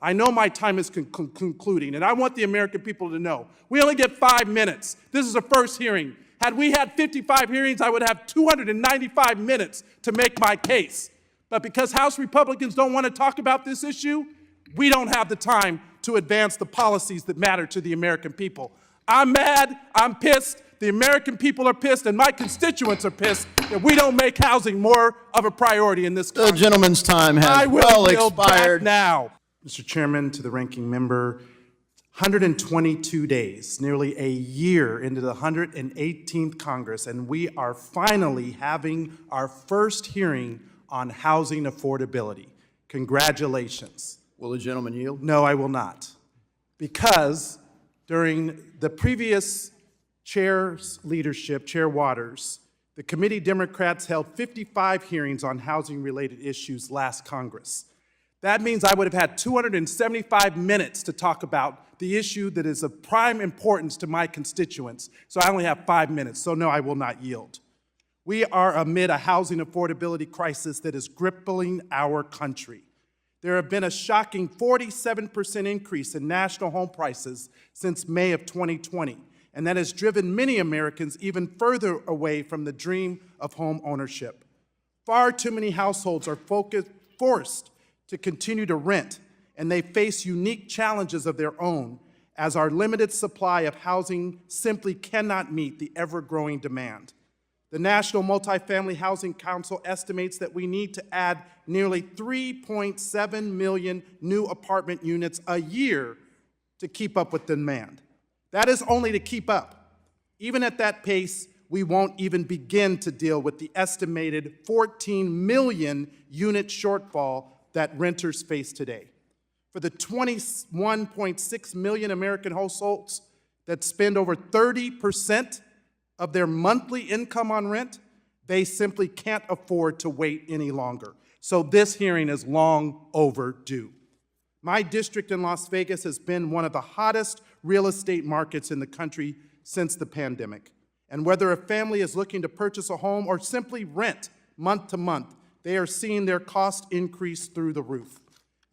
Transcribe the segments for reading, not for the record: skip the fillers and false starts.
I know my time is concluding, and I want the American people to know, we only get 5 minutes. This is the first hearing. Had we had 55 hearings, I would have 295 minutes to make my case. But because House Republicans don't want to talk about this issue, we don't have the time to advance the policies that matter to the American people. I'm mad, I'm pissed, the American people are pissed, and my constituents are pissed that we don't make housing more of a priority in this country. The gentleman's time has well expired. Now. Mr. Chairman, to the ranking member, 122 days, nearly a year into the 118th Congress, and we are finally having our first hearing on housing affordability. Congratulations. Will the gentleman yield? No, I will not. Because during the previous chair's leadership, Chair Waters, the committee Democrats held 55 hearings on housing-related issues last Congress. That means I would have had 275 minutes to talk about the issue that is of prime importance to my constituents. So I only have 5 minutes, so no, I will not yield. We are amid a housing affordability crisis that is crippling our country. There have been a shocking 47% increase in national home prices since May of 2020, and that has driven many Americans even further away from the dream of home ownership. Far too many households are forced to continue to rent, and they face unique challenges of their own as our limited supply of housing simply cannot meet the ever-growing demand. The National Multifamily Housing Council estimates that we need to add nearly 3.7 million new apartment units a year to keep up with demand. That is only to keep up. Even at that pace, we won't even begin to deal with the estimated 14 million unit shortfall that renters face today. For the 21.6 million American households that spend over 30% of their monthly income on rent, they simply can't afford to wait any longer. So this hearing is long overdue. My district in Las Vegas has been one of the hottest real estate markets in the country since the pandemic. And whether a family is looking to purchase a home or simply rent month to month, they are seeing their cost increase through the roof.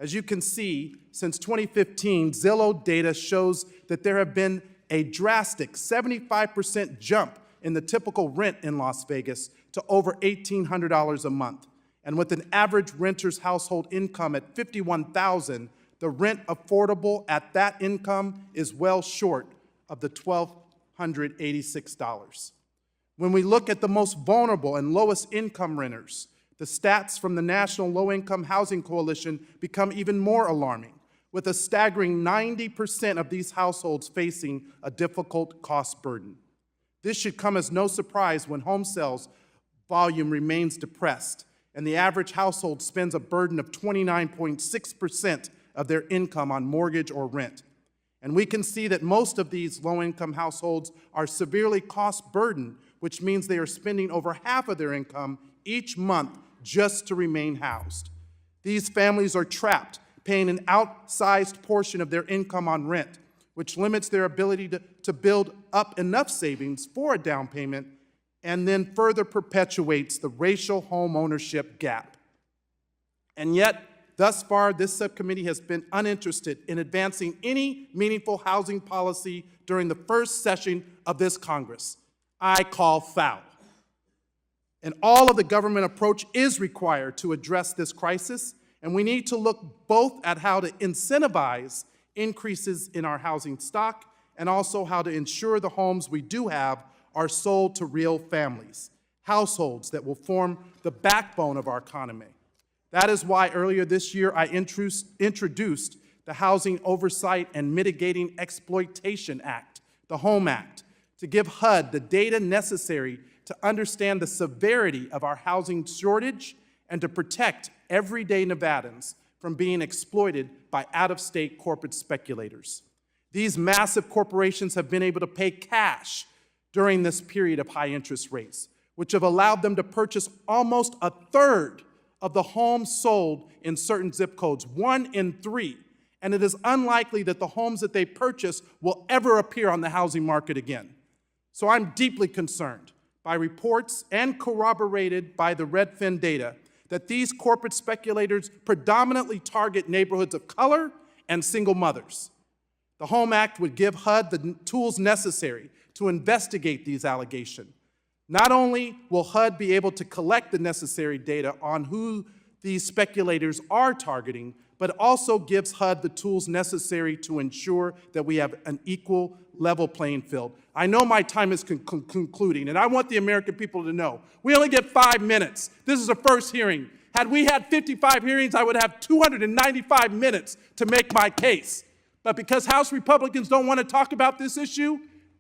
As you can see, since 2015, Zillow data shows that there have been a drastic 75% jump in the typical rent in Las Vegas to over $1,800 a month. And with an average renter's household income at $51,000, the rent affordable at that income is well short of the $1,286. When we look at the most vulnerable and lowest income renters, the stats from the National Low-Income Housing Coalition become even more alarming, with a staggering 90% of these households facing a difficult cost burden. This should come as no surprise when home sales volume remains depressed, and the average household spends a burden of 29.6% of their income on mortgage or rent. And we can see that most of these low-income households are severely cost-burdened, which means they are spending over half of their income each month just to remain housed. These families are trapped, paying an outsized portion of their income on rent, which limits their ability to build up enough savings for a down payment and then further perpetuates the racial home ownership gap. And yet, thus far, this subcommittee has been uninterested in advancing any meaningful housing policy during the first session of this Congress. I call foul. And all of the government approach is required to address this crisis, and we need to look both at how to incentivize increases in our housing stock and also how to ensure the homes we do have are sold to real families, households that will form the backbone of our economy. That is why earlier this year I introduced the Housing Oversight and Mitigating Exploitation Act, the HOME Act, to give HUD the data necessary to understand the severity of our housing shortage and to protect everyday Nevadans from being exploited by out-of-state corporate speculators. These massive corporations have been able to pay cash during this period of high interest rates, which have allowed them to purchase almost a third of the homes sold in certain zip codes, 1 in 3. And it is unlikely that the homes that they purchase will ever appear on the housing market again. So I'm deeply concerned by reports and corroborated by the Redfin data that these corporate speculators predominantly target neighborhoods of color and single mothers. The HOME Act would give HUD the tools necessary to investigate these allegations. Not only will HUD be able to collect the necessary data on who these speculators are targeting, but also gives HUD the tools necessary to ensure that we have an equal, level playing field. I know my time is concluding, and I want the American people to know, we only get 5 minutes. This is the first hearing. Had we had 55 hearings, I would have 295 minutes to make my case. But because House Republicans don't want to talk about this issue,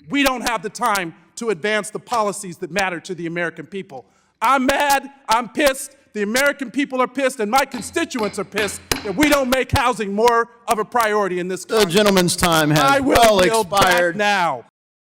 we don't have the time to advance the policies that matter to the American people. I'm mad, I'm pissed, the American people are pissed, and my constituents are pissed that we don't make housing more of a priority in this country. The gentleman's time has well expired. Now.